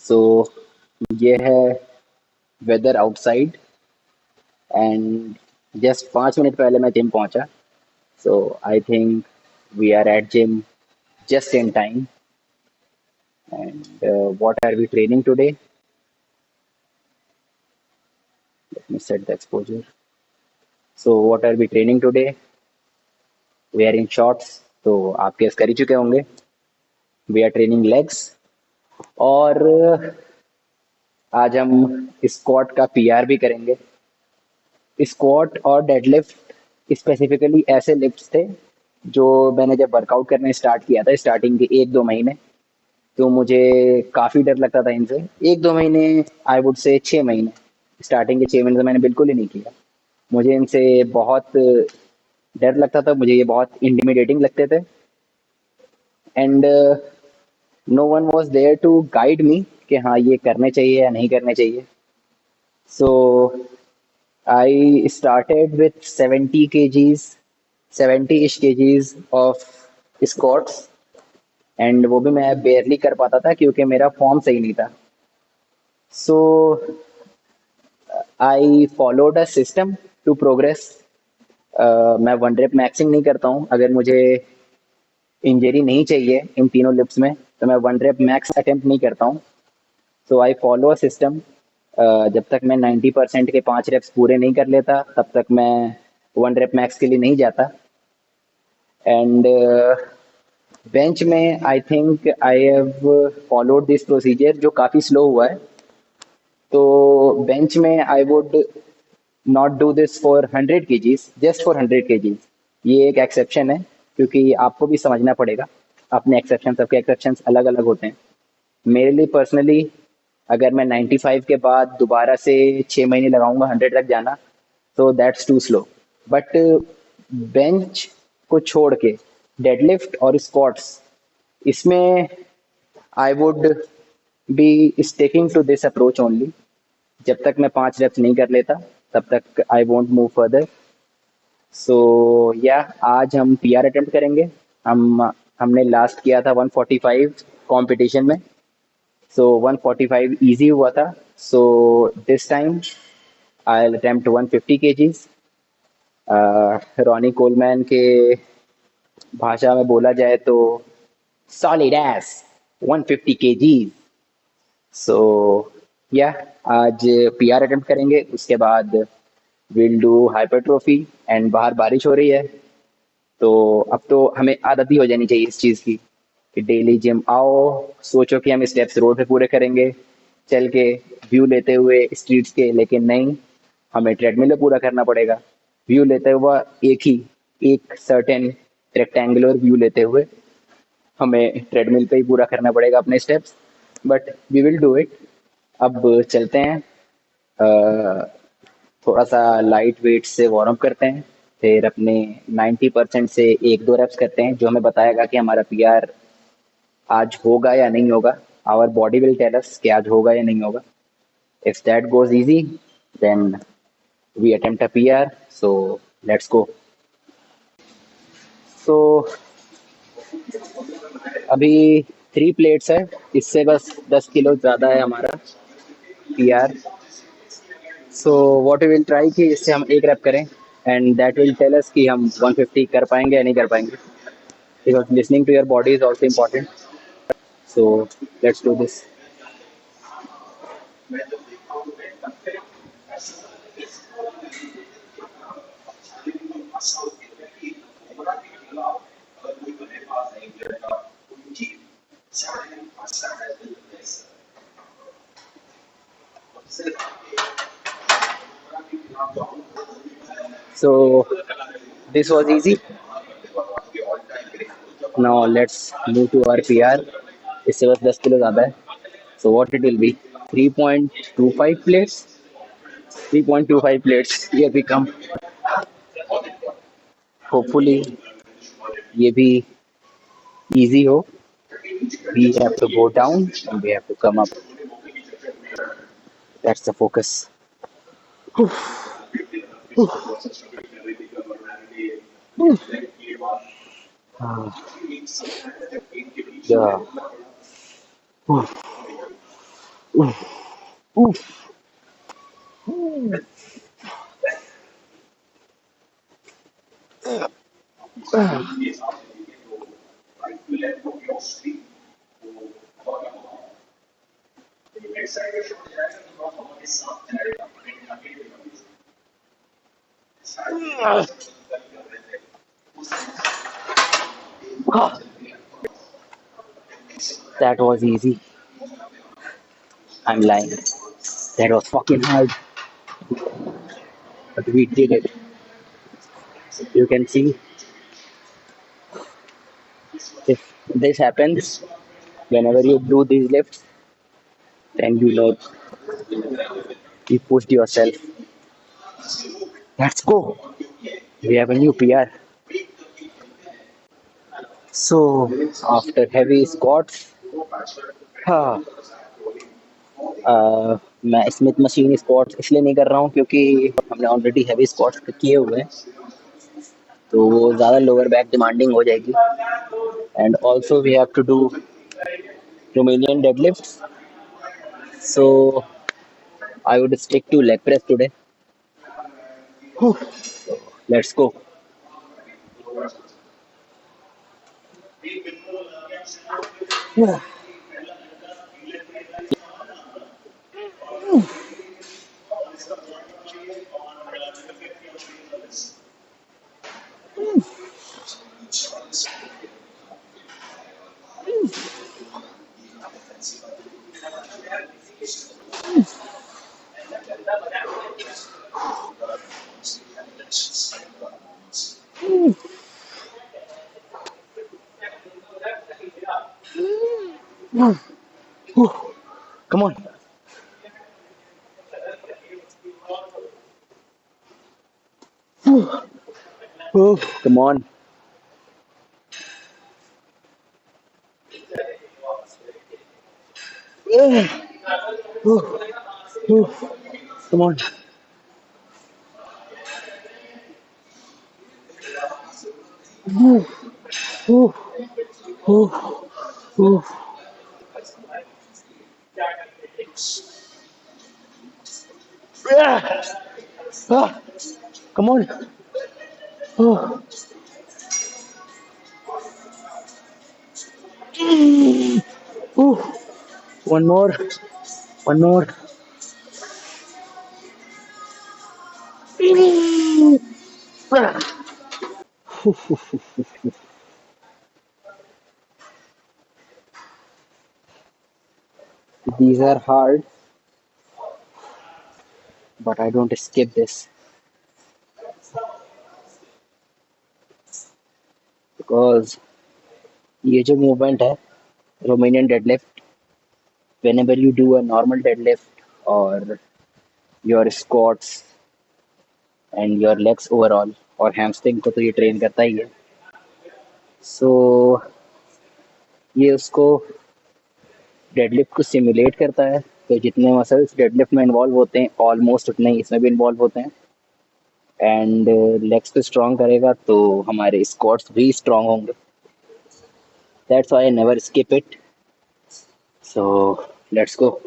सो ये है weather outside and just 5 minute पहले मैं जिम पहुंचा. So I think we are at gym just in time. And what are we training today? Let me set the exposure. So what are we training today? We are in shorts. तो आप guess कर ही चुके होंगे. We are training legs. और आज हम squat का PR भी करेंगे. स्क्वाट और डेडलिफ्ट स्पेसिफिकली ऐसे लिफ्ट्स थे जो मैंने जब वर्कआउट करने स्टार्ट किया था स्टार्टिंग के 1-2 महीने, तो मुझे काफ़ी डर लगता था इनसे. 1-2 महीने, आई वुड से 6 महीने, स्टार्टिंग के 6 महीने तो मैंने बिल्कुल ही नहीं किया. मुझे इनसे बहुत डर लगता था, मुझे ये बहुत इंटिमिडेटिंग लगते थे. And no one was there to guide me कि हाँ ये करने चाहिए या नहीं करने चाहिए. So I started with 70 kgs, 70-ish kgs of squats. And वो भी मैं बेयरली कर पाता था क्योंकि मेरा फॉर्म सही नहीं था. So I followed a system to progress. मैं वन रेप मैक्सिंग नहीं करता हूँ. अगर मुझे इंजरी नहीं चाहिए इन तीनों लिफ्ट्स में तो मैं वन रेप मैक्स अटेम्प्ट नहीं करता हूँ. सो आई फॉलो अ सिस्टम. जब तक मैं 90% के 5 रेप्स पूरे नहीं कर लेता तब तक मैं वन रेप मैक्स के लिए नहीं जाता. एंड बेंच में I think I have followed this procedure जो काफ़ी स्लो हुआ है. तो बेंच में I would not do this for 100 kgs, just for 100 kgs. ये एक एक्सेप्शन है क्योंकि आपको भी समझना पड़ेगा अपने एक्सेप्शन. सबके एक्सेप्शंस अलग अलग होते हैं. मेरे लिए पर्सनली अगर मैं 95 के बाद दोबारा से 6 महीने लगाऊंगा 100 तक जाना, तो that's too slow. But bench को छोड़ के डेडलिफ्ट और स्क्वाट्स, इसमें I would be sticking to this approach only. जब तक मैं 5 रेप्स नहीं कर लेता तब तक आई वोंट मूव फर्दर. सो या आज हम पीआर अटेम्प्ट करेंगे. हमने लास्ट किया था 145 कंपटीशन में. सो 145 इजी हुआ था. So this time I attempt 150 kgs. Ronnie Coleman के भाषा में बोला जाए तो सॉलिड एस 150 kgs. सो या आज पीआर अटेम्प्ट करेंगे. उसके बाद विल डू हाइपरट्रोफी. एंड बाहर बारिश हो रही है तो अब तो हमें आदत ही हो जानी चाहिए इस चीज़ की कि डेली जिम आओ, सोचो कि हम स्टेप्स रोड पे पूरे करेंगे चल के, व्यू लेते हुए स्ट्रीट्स के. लेकिन नहीं, हमें ट्रेडमिल पे पूरा करना पड़ेगा. व्यू लेते हुए एक सर्टेन रेक्टेंगुलर व्यू लेते हुए हमें ट्रेडमिल पे ही पूरा करना पड़ेगा अपने steps. But we will do it. अब चलते हैं. थोड़ा सा लाइट वेट से वार्म अप करते हैं, फिर अपने 90% से 1-2 रेप्स करते हैं जो हमें बताएगा कि हमारा पीआर आज होगा या नहीं होगा. Our body will tell us कि आज होगा या नहीं होगा. If that goes easy then we attempt a PR. So let's go. So अभी 3 प्लेट्स है. इससे बस 10 किलो ज़्यादा है हमारा PR. So what we will try कि इससे हम एक रैप करें and that will tell us कि हम 150 कर पाएंगे या नहीं कर पाएंगे. Because listening to your body is also important. So let's do this. So this was easy. Now let's move to our PR. इससे बस 10 किलो ज़्यादा है. So what it will be 3.25 plates. 3.25 plates ये भी कम. होपफुली ये भी easy हो. We have to go down and we have to come up. That's the focus. Yeah. Oof. That was easy. I'm lying. That was fucking hard, but we did it. You can see if this happens whenever you do these lifts, then you know you pushed yourself. Let's go. We have a new PR. So after heavy squats, हाँ, मैं Smith machine squats इसलिए नहीं कर रहा हूँ क्योंकि हमने already heavy squats किए हुए हैं, तो वो ज़्यादा लोअर बैक डिमांडिंग हो जाएगी. And also we have to do Romanian deadlift, so I would stick to leg press today. Let's go. Come on. Oh, come on. Come on. Come on. One more. One more. These are hard, but I don't skip this because ये जो movement है, Romanian deadlift, whenever you do a normal deadlift or your squats and your legs overall और hamstring को तो ये train करता ही है. So ये उसको डेडलिफ्ट को सिमुलेट करता है, तो जितने मसल्स डेडलिफ्ट में इन्वॉल्व होते हैं ऑलमोस्ट उतने ही इसमें भी इन्वॉल्व होते हैं. एंड लेग्स को स्ट्रॉन्ग करेगा तो हमारे स्क्वाट्स भी स्ट्रॉन्ग होंगे. That's why I never skip it. So let's go.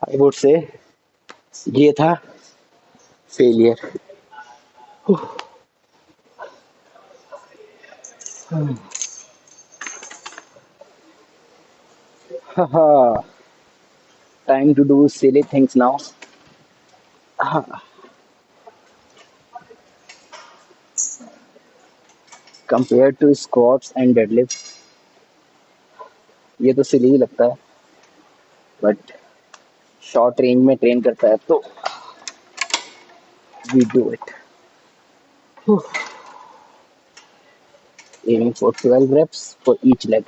I would say ये था failure. Time to do silly things now. Compared to squats and deadlifts, ये तो सिली ही लगता है, बट शॉर्ट रेंज में ट्रेन करता है तो we do it. Whew. Aiming for 12 reps for each leg.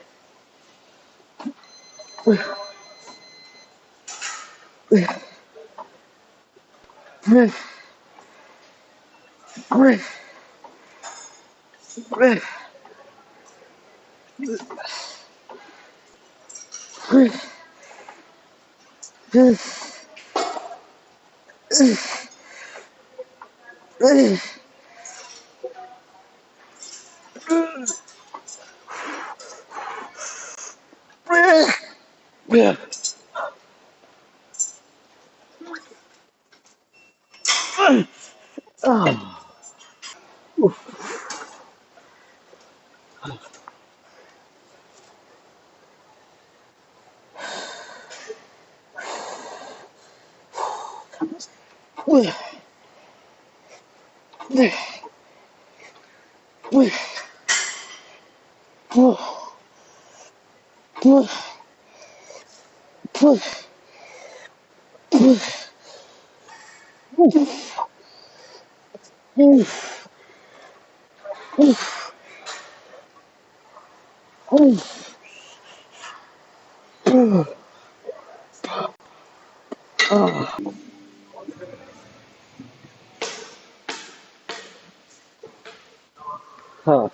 Huh.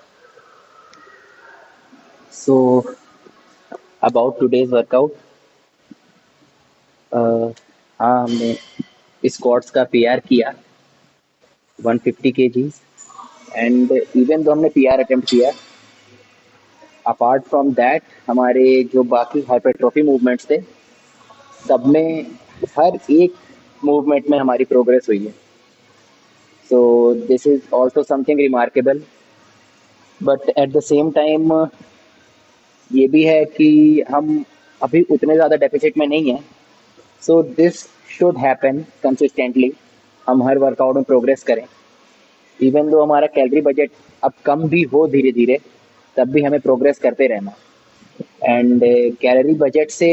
So about today's workout, हाँ हमने स्क्वाट्स का पीआर किया 150 केजीज एंड इवन तो हमने पीआर अटेम्प्ट किया, अपार्ट फ्रॉम दैट हमारे जो बाकी हाइपरट्रॉफी मूवमेंट्स थे सब में हर एक मूवमेंट में हमारी प्रोग्रेस हुई है. So this is also something remarkable, but at the same time ये भी है कि हम अभी उतने ज़्यादा डेफिसिट में नहीं हैं. So this should happen consistently, हम हर वर्कआउट में प्रोग्रेस करें. इवन दो हमारा कैलोरी बजट अब कम भी हो धीरे धीरे, तब भी हमें प्रोग्रेस करते रहना. एंड कैलोरी बजट से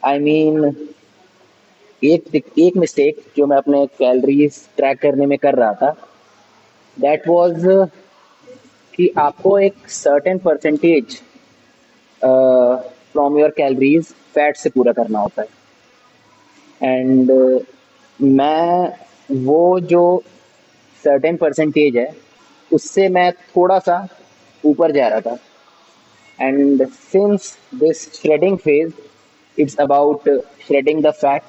आई मीन एक मिस्टेक जो मैं अपने कैलोरीज ट्रैक करने में कर रहा था, दैट वाज कि आपको एक certain percentage from your calories fat से पूरा करना होता है. एंड मैं वो जो सर्टेन परसेंटेज है उससे मैं थोड़ा सा ऊपर जा रहा था. And since this shredding phase it's about shredding the fat,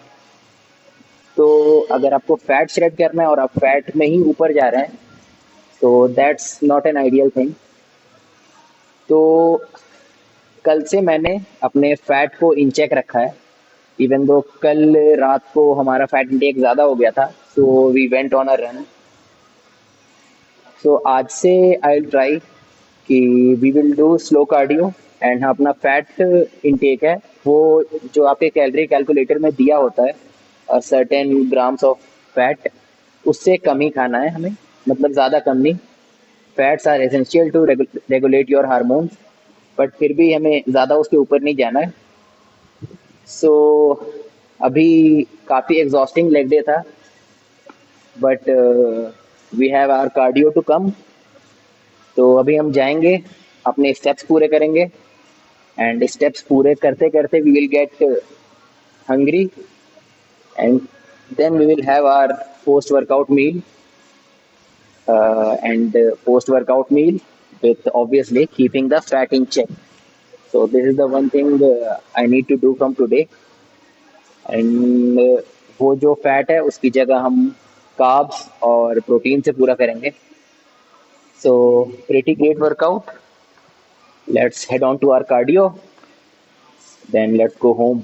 तो अगर आपको फैट श्रेड करना है और आप फैट में ही ऊपर जा रहे हैं तो that's not an ideal thing. तो कल से मैंने अपने फैट को इन चेक रखा है. इवन दो कल रात को हमारा फैट इंटेक ज़्यादा हो गया था, so we went on a run. So आज से आई विल ट्राई कि we will do slow cardio and हाँ अपना फैट इंटेक है वो जो आपके कैलोरी कैलकुलेटर में दिया होता है सर्टेन ग्राम्स ऑफ फैट, उससे कम ही खाना है हमें, मतलब ज़्यादा कम नहीं. Fats are essential to regulate your hormones, but फिर भी हमें ज़्यादा उसके ऊपर नहीं जाना है. सो अभी काफ़ी एग्जॉस्टिंग लेग डे था, but we have our cardio to come. तो अभी हम जाएंगे, अपने स्टेप्स पूरे करेंगे एंड स्टेप्स पूरे करते करते we will get hungry and then we will have our post workout meal, and post workout meal with obviously keeping the fat in check. So this is the one thing I need to do from today. And वो जो fat है उसकी जगह हम carbs और protein से पूरा करेंगे. So pretty great workout. Let's head on to our cardio, then let's go home.